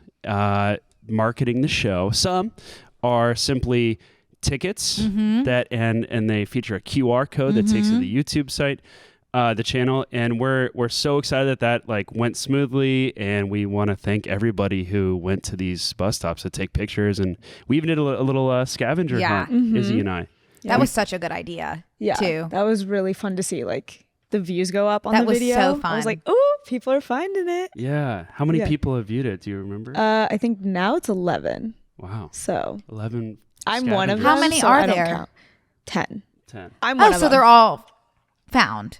marketing the show. Some are simply tickets that and they feature a QR code that takes you to the YouTube site, the channel, and we're so excited that like went smoothly, and we want to thank everybody who went to these bus stops to take pictures, and we even did a little scavenger hunt, Izzy and I. Yeah. That was such a good idea. Too. That was really fun to see. Like the views go up on That the was video. so fun. I was like, oh, people are finding it. Yeah. How many Yeah. people have viewed it? Do you remember? I think now it's 11. Wow. So 11. I'm one of scavengers. them. How many so are I don't there? count. 10. 10. I'm one Oh, of so them. they're all found.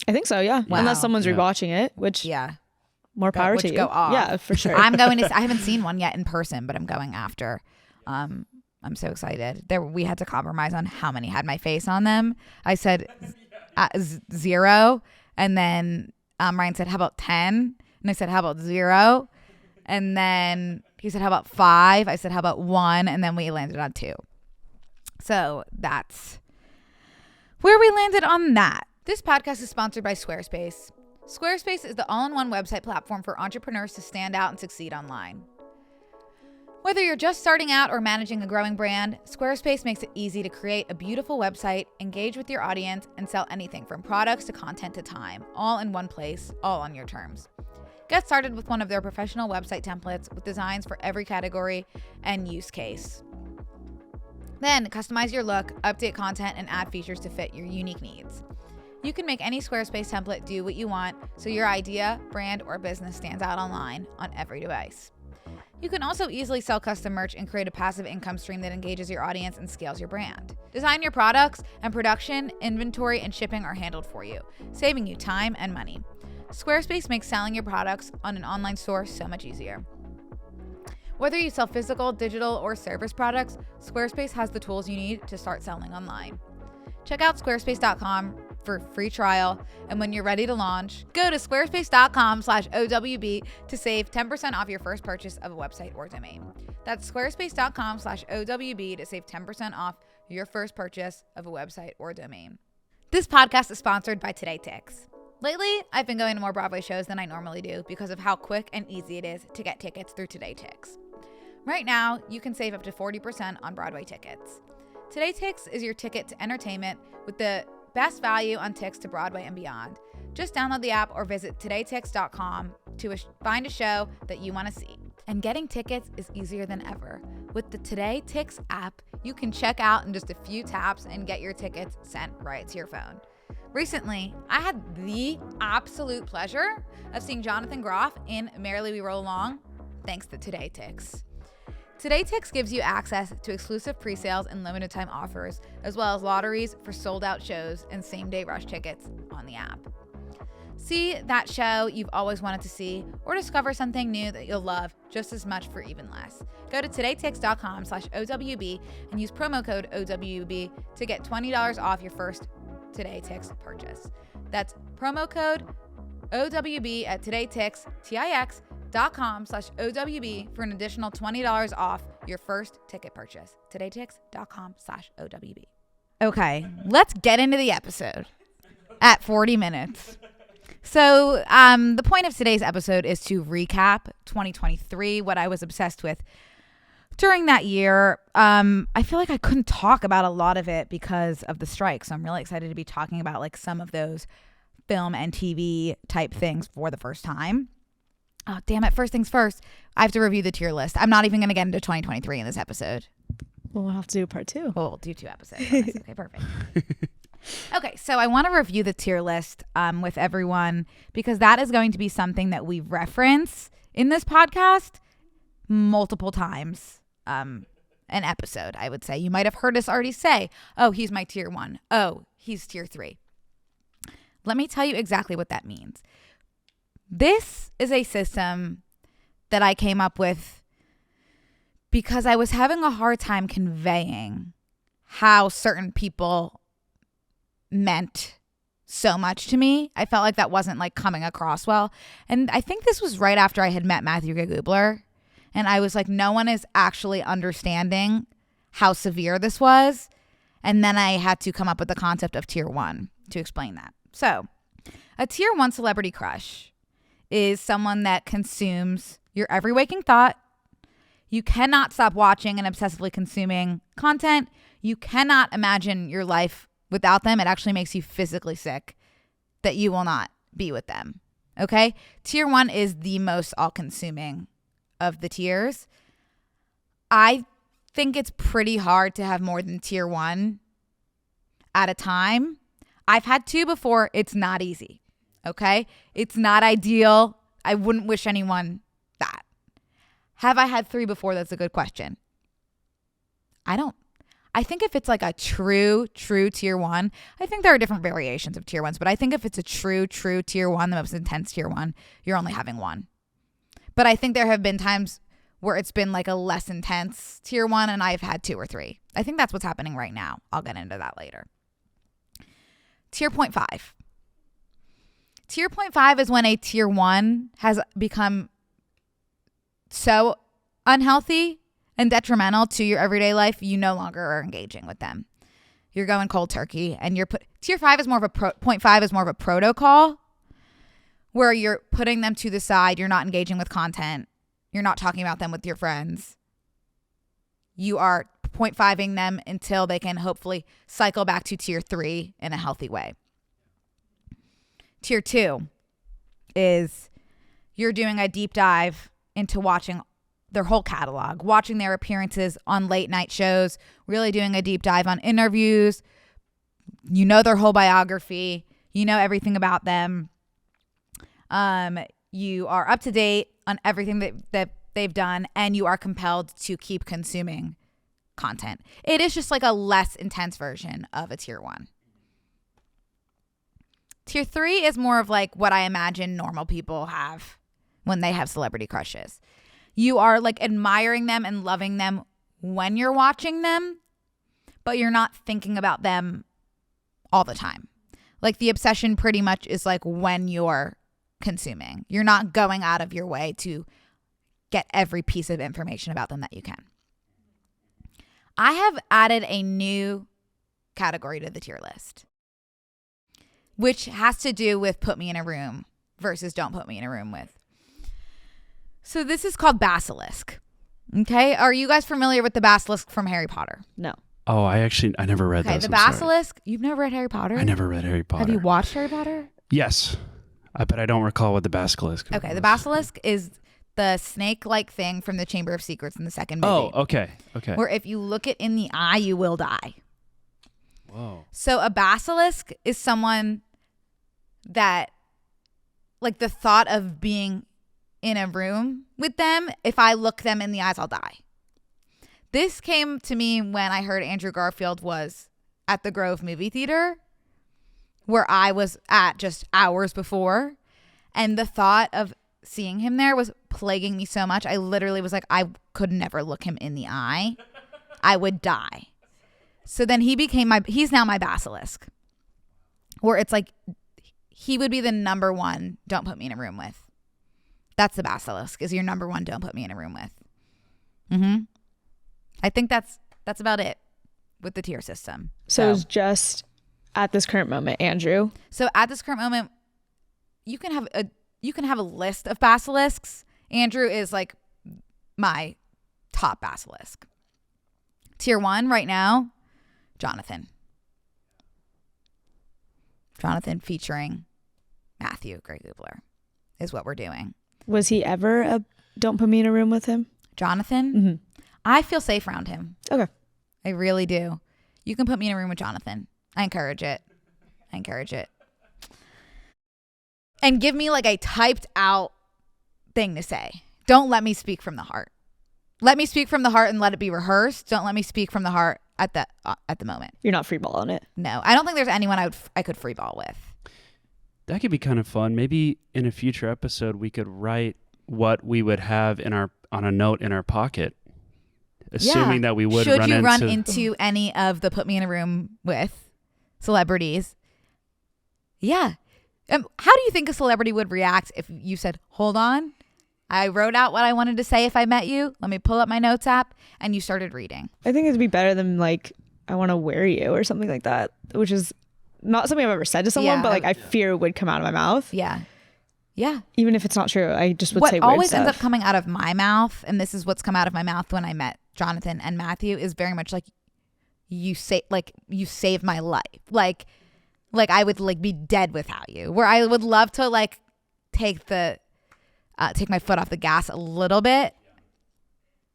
I think so, yeah. Wow. Unless someone's Yeah. rewatching it, which Yeah. more power which to you. go off. Yeah, for sure. I'm going to. I haven't seen one yet in person, but I'm going after. I'm so excited. We had to compromise on how many had my face on them. I said 0, and then Ryan said, "How about 10?" And I said, "How about 0?" And then he said, "How about 5?" I said, "How about 1?" And then we landed on 2. So that's where we landed on that. This podcast is sponsored by Squarespace. Squarespace is the all-in-one website platform for entrepreneurs to stand out and succeed online. Whether you're just starting out or managing a growing brand, Squarespace makes it easy to create a beautiful website, engage with your audience, and sell anything from products to content to time, all in one place, all on your terms. Get started with one of their professional website templates with designs for every category and use case. Then customize your look, update content, and add features to fit your unique needs. You can make any Squarespace template do what you want so your idea, brand, or business stands out online on every device. You can also easily sell custom merch and create a passive income stream that engages your audience and scales your brand. Design your products, and production, inventory, and shipping are handled for you, saving you time and money. Squarespace makes selling your products on an online store so much easier. Whether you sell physical, digital, or service products, Squarespace has the tools you need to start selling online. Check out squarespace.com for free trial, and when you're ready to launch, go to squarespace.com/OWB to save 10% off your first purchase of a website or domain. That's squarespace.com/OWB to save 10% off your first purchase of a website or domain. This podcast is sponsored by TodayTix. Lately, I've been going to more Broadway shows than I normally do because of how quick and easy it is to get tickets through TodayTix. Right now, you can save up to 40% on Broadway tickets. TodayTix is your ticket to entertainment with the best value on tickets to Broadway and beyond. Just download the app or visit todaytix.com to find a show that you want to see. And getting tickets is easier than ever. With the TodayTix app, you can check out in just a few taps and get your tickets sent right to your phone. Recently, I had the absolute pleasure of seeing Jonathan Groff in Merrily Roll Along, thanks to TodayTix. TodayTix gives you access to exclusive pre-sales and limited time offers, as well as lotteries for sold-out shows and same-day rush tickets on the app. See that show you've always wanted to see, or discover something new that you'll love just as much for even less. Go to todaytix.com/OWB and use promo code OWB to get $20 off your first TodayTix purchase. That's promo code OWB at todaytix.com/OWB for an additional $20 off your first ticket purchase. todaytix.com/OWB. Okay, let's get into the episode at 40 minutes. So the point of today's episode is to recap 2023, what I was obsessed with during that year. I feel like I couldn't talk about a lot of it because of the strike. So I'm really excited to be talking about like some of those film and TV type things for the first time. Oh, damn it. First things first, I have to review the tier list. I'm not even going to get into 2023 in this episode. Well, we'll have to do part 2. We'll do 2 episodes. Okay, perfect. Okay, so I want to review the tier list with everyone because that is going to be something that we reference in this podcast multiple times. And an episode, I would say. You might have heard us already say, oh, he's my tier 1. Oh, he's tier 3. Let me tell you exactly what that means. This is a system that I came up with because I was having a hard time conveying how certain people meant so much to me. I felt like that wasn't like coming across well. And I think this was right after I had met Matthew Gugler. And I was like, no one is actually understanding how severe this was. And then I had to come up with the concept of tier 1 to explain that. So a tier 1 celebrity crush is someone that consumes your every waking thought. You cannot stop watching and obsessively consuming content. You cannot imagine your life without them. It actually makes you physically sick that you will not be with them. Okay? Tier 1 is the most all-consuming of the tiers. I think it's pretty hard to have more than tier 1 at a time. I've had 2 before. It's not easy. Okay? It's not ideal. I wouldn't wish anyone that. Have I had 3 before? That's a good question. I think if it's like a true tier 1, I think there are different variations of tier 1s, but I think if it's a true tier 1, the most intense tier 1, you're only having 1. But I think there have been times where it's been like a less intense tier 1 and I've had 2 or 3. I think that's what's happening right now. I'll get into that later. Tier 0.5. Tier 0.5 is when a tier 1 has become so unhealthy and detrimental to your everyday life, you no longer are engaging with them. You're going cold turkey, and tier 5 is more of a 0.5 is more of a protocol where you're putting them to the side. You're not engaging with content. You're not talking about them with your friends. You are 0.5ing them until they can hopefully cycle back to tier 3 in a healthy way. Tier 2 is you're doing a deep dive into watching their whole catalog, watching their appearances on late night shows, really doing a deep dive on interviews. You know their whole biography. You know everything about them. You are up to date on everything that they've done, and you are compelled to keep consuming content. It is just like a less intense version of a tier 1. Tier 3 is more of like what I imagine normal people have when they have celebrity crushes. You are like admiring them and loving them when you're watching them, but you're not thinking about them all the time. Like the obsession pretty much is like when you're consuming. You're not going out of your way to get every piece of information about them that you can. I have added a new category to the tier list, which has to do with put me in a room versus don't put me in a room with. So this is called Basilisk. Okay. Are you guys familiar with the Basilisk from Harry Potter? No. Oh, I never read those. Okay, the Basilisk. You've never read Harry Potter? I never read Harry Potter. Have you watched Harry Potter? Yes. But I don't recall what the Basilisk is. Okay, the Basilisk is the snake-like thing from the Chamber of Secrets in the second movie. Oh, okay. Okay. Where if you look it in the eye, you will die. Whoa. So a basilisk is someone that, like, the thought of being in a room with them, if I look them in the eyes, I'll die. This came to me when I heard Andrew Garfield was at the Grove movie theater, where I was at just hours before. And the thought of seeing him there was plaguing me so much. I literally was like, I could never look him in the eye. I would die. So then he's now my basilisk. Where it's like, he would be the number one don't put me in a room with. That's the basilisk, is your number one don't put me in a room with. I think that's about it with the tier system. So it's just at this current moment, Andrew. So at this current moment, you can have a list of basilisks. Andrew is like my top basilisk. Tier 1 right now, Jonathan. Jonathan featuring Matthew Gugler is what we're doing. Was he ever a don't put me in a room with him? Jonathan? Mm-hmm. I feel safe around him. Okay. I really do. You can put me in a room with Jonathan. I encourage it. And give me like a typed out thing to say. Don't let me speak from the heart. let me speak from the heart and let it be rehearsed. Don't let me speak from the heart at the moment. You're not freeballing it. No, I don't think there's anyone I could free ball with. That could be kind of fun. Maybe in a future episode, we could write what we would have on a note in our pocket, assuming that we would Should you run into any of the put me in a room with celebrities? Yeah. How do you think a celebrity would react if you said, hold on, I wrote out what I wanted to say if I met you. Let me pull up my notes app, and you started reading. I think it'd be better than like, I want to wear you or something like that, which is not something I've ever said to someone, but like I fear it would come out of my mouth. Yeah. Yeah. Even if it's not true, I just would what say weird always stuff. ends up coming out of my mouth, and this is what's come out of my mouth when I met Jonathan and Matthew, is very much like, you saved my life. Like I would like be dead without you. Where I would love to like take my foot off the gas a little bit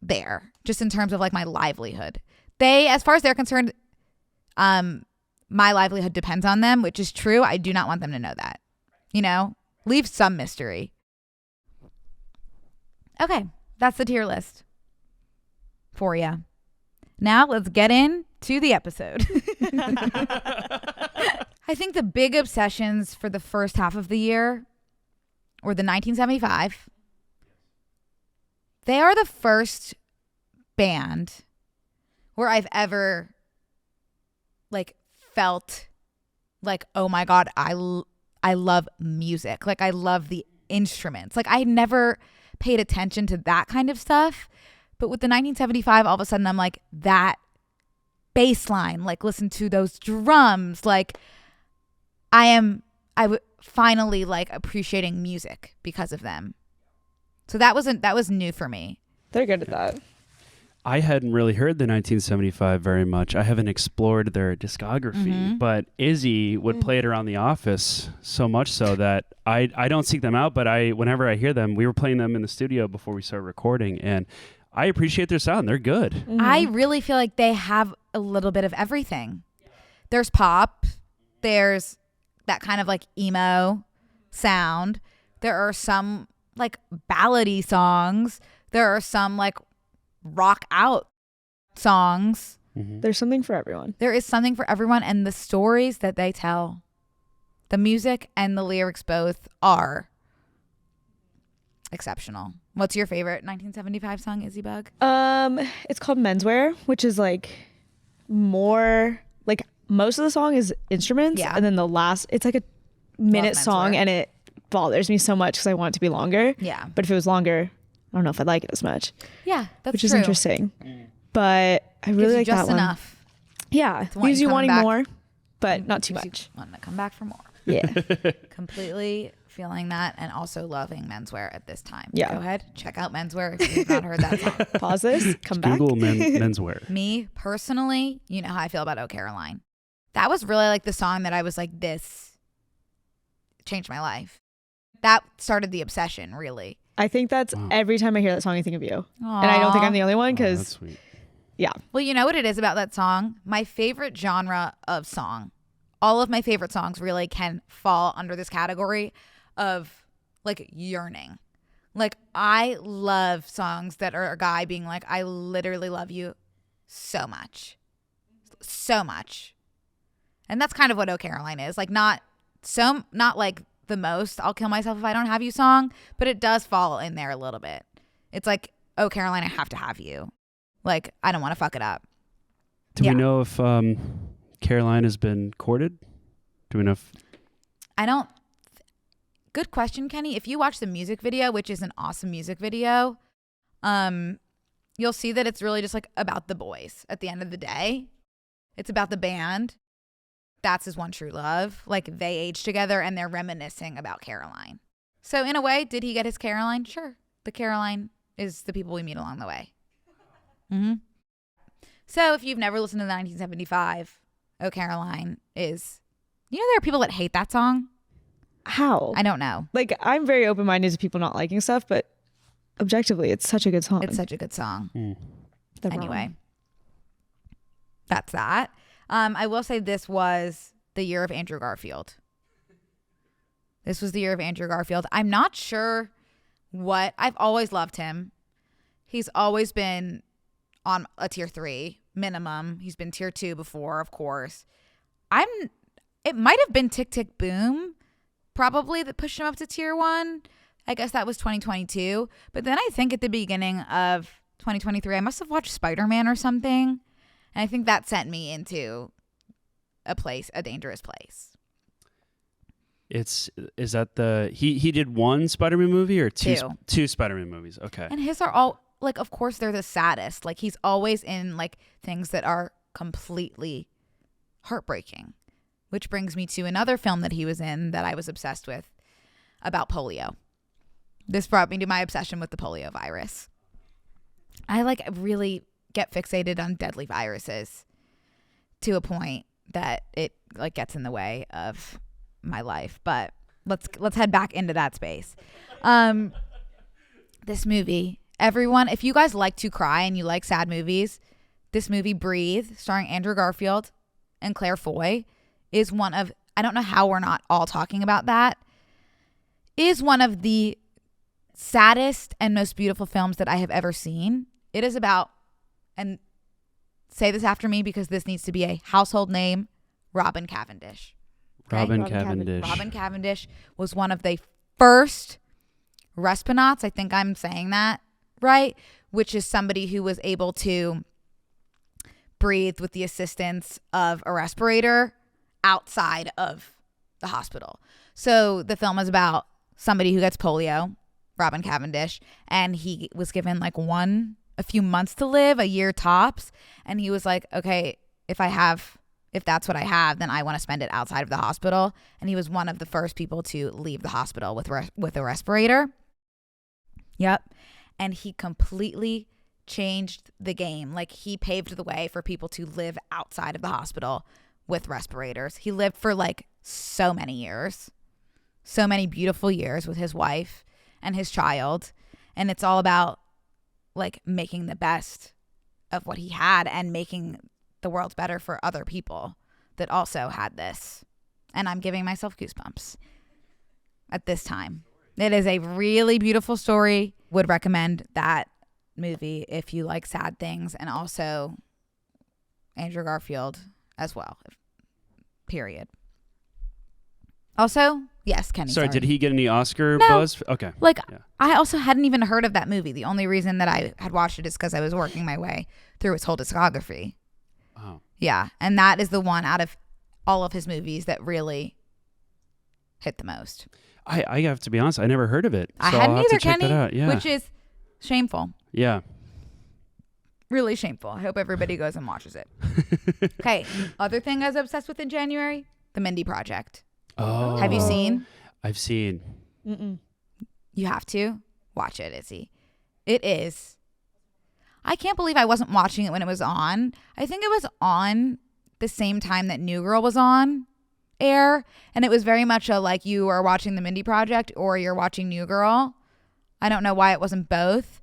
there, just in terms of like my livelihood. As far as they're concerned, my livelihood depends on them, which is true. I do not want them to know that. Leave some mystery. Okay, that's the tier list for you. Now let's get into the episode. I think the big obsessions for the first half of the year were the 1975. They are the first band where I've ever like felt like, oh my God, I love music. Like I love the instruments. Like I never paid attention to that kind of stuff. But with the 1975, all of a sudden I'm like, that bass line, like listen to those drums. Like I finally like appreciating music because of them. So that was new for me. They're good at that. I hadn't really heard the 1975 very much. I haven't explored their discography, but Izzy would play it around the office so much so that I don't seek them out, but whenever I hear them, we were playing them in the studio before we started recording, and I appreciate their sound. They're good. Mm-hmm. I really feel like they have a little bit of everything. There's pop. There's that kind of like emo sound. There are some like ballady songs. There are some like rock out songs. Mm-hmm. There's something for everyone. There is something for everyone, and the stories that they tell, the music and the lyrics both are exceptional. What's your favorite 1975 song, Izzy Bug? It's called Menswear, which is like more like most of the song is instruments, and then the last it's like a minute song, and it bothers me so much because I want it to be longer. Yeah, but if it was longer, I don't know if I'd like it as much. Yeah, that's which true. is interesting. But I really like just that one. Enough. Yeah, leaves you wanting more, but not too much. Wanting to come back for more. Yeah, completely feeling that, and also loving Menswear at this time. Yeah, go ahead, check out Menswear if you've not heard that song. Pause this, come back. Google Menswear. Me personally, you know how I feel about Oh Caroline. That was really like the song that I was like, this changed my life. That started the obsession, really. I think that's every time I hear that song, I think of you. Aww. And I don't think I'm the only one because, that's sweet. Yeah. Well, you know what it is about that song? My favorite genre of song, all of my favorite songs really can fall under this category of like yearning. Like I love songs that are a guy being like, I literally love you so much. So much. And that's kind of what Oh Caroline is. Like not like the most I'll kill myself if I don't have you song, but it does fall in there a little bit. It's like, oh Caroline, I have to have you. Like I don't want to fuck it up. Do we know if Caroline has been courted? Do we know if Good question, Kenny. If you watch the music video, which is an awesome music video, you'll see that it's really just like about the boys at the end of the day. It's about the band. That's his one true love. Like they age together and they're reminiscing about Caroline. So in a way, did he get his Caroline? Sure. The Caroline is the people we meet along the way. Mm-hmm. So if you've never listened to the 1975, Oh Caroline is, there are people that hate that song. How? I don't know. Like I'm very open-minded to people not liking stuff, but objectively, it's such a good song. It's such a good song. Anyway, wrong. That's that. I will say this was the year of Andrew Garfield. I'm not sure I've always loved him. He's always been on a tier 3 minimum. He's been tier 2 before, of course. It might have been Tick Tick Boom probably that pushed him up to tier 1. I guess that was 2022. But then I think at the beginning of 2023, I must have watched Spider-Man or something. And I think that sent me into a dangerous place. Is that the he did one Spider-Man movie or two Spider-Man movies? Okay. And his are all like, of course they're the saddest. Like he's always in like things that are completely heartbreaking, which brings me to another film that he was in that I was obsessed with about polio. This brought me to my obsession with the polio virus. I like really get fixated on deadly viruses to a point that it like gets in the way of my life. But let's head back into that space. This movie, everyone, if you guys like to cry and you like sad movies, this movie Breathe, starring Andrew Garfield and Claire Foy, is one of, I don't know how we're not all talking about that, is one of the saddest and most beautiful films that I have ever seen. It is about, and say this after me because this needs to be a household name, Robin Cavendish. Okay? Robin Cavendish. Robin Cavendish was one of the first respiratots, I think I'm saying that right, which is somebody who was able to breathe with the assistance of a respirator outside of the hospital. So the film is about somebody who gets polio, Robin Cavendish, and he was given like a few months to live, a year tops, and he was like, okay, if that's what I have, then I want to spend it outside of the hospital. And he was one of the first people to leave the hospital with a respirator. Yep. And he completely changed the game. Like he paved the way for people to live outside of the hospital with respirators. He lived for like so many years, so many beautiful years with his wife and his child. And it's all about like making the best of what he had and making the world better for other people that also had this. And I'm giving myself goosebumps at this time. It is a really beautiful story. Would recommend that movie if you like sad things, and also Andrew Garfield as well. Period. Also, yes, Kenny. Sorry, did he get any Oscar No. buzz? Okay. Like, Yeah. I also hadn't even heard of that movie. The only reason that I had watched it is because I was working my way through his whole discography. Oh. Yeah, and that is the one out of all of his movies that really hit the most. I have to be honest, I never heard of it. I so hadn't I'll have either, to check Kenny, that out. Yeah. which is shameful. Yeah. Really shameful. I hope everybody goes and watches it. Okay, other thing I was obsessed with in January, the Mindy Project. Oh. Have you seen? I've seen. Mm-mm. You have to watch it, Izzy. It is. I can't believe I wasn't watching it when it was on. I think it was on the same time that New Girl was on air. And it was very much a like you are watching the Mindy Project or you're watching New Girl. I don't know why it wasn't both.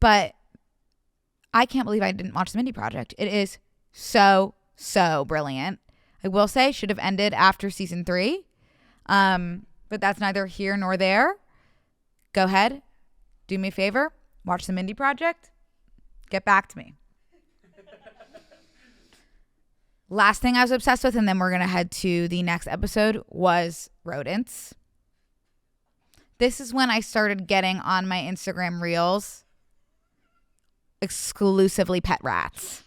But I can't believe I didn't watch the Mindy Project. It is so, so brilliant. I will say should have ended after season 3. But that's neither here nor there. Go ahead. Do me a favor. Watch the Mindy Project. Get back to me. Last thing I was obsessed with, and then we're going to head to the next episode, was rodents. This is when I started getting on my Instagram reels exclusively pet rats.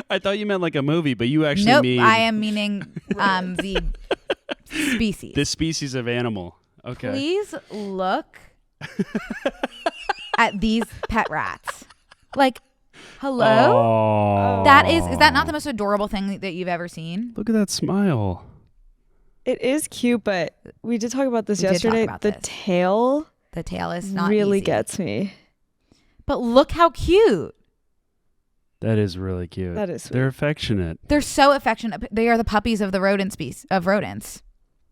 I thought you meant like a movie, but you actually Nope, mean... I am meaning the species. The species of animal. Okay. Please look at these pet rats. Like, hello? Oh. Is that not the most adorable thing that you've ever seen? Look at that smile. It is cute, but we did talk about this We did talk yesterday. about The this. tail The tail is not really easy. gets me. But look how cute. That is really cute. That is sweet. They're affectionate. They're so affectionate. They are the puppies of the rodent species of rodents.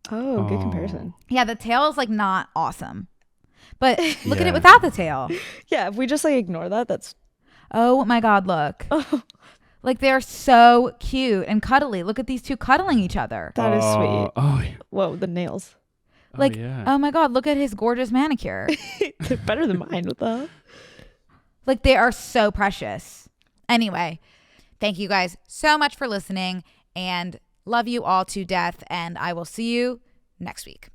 Oh, good Oh. comparison. Yeah, the tail is like not awesome. But look at Yeah. it without the tail. Yeah, if we just like ignore that, that's Oh my God, look. Like they're so cute and cuddly. Look at these two cuddling each other. that is sweet. Oh, yeah. Whoa, the nails. Like, yeah. oh my God, look at his gorgeous manicure. They're better than mine with that. Like, they are so precious. Anyway, thank you guys so much for listening, and love you all to death, and I will see you next week.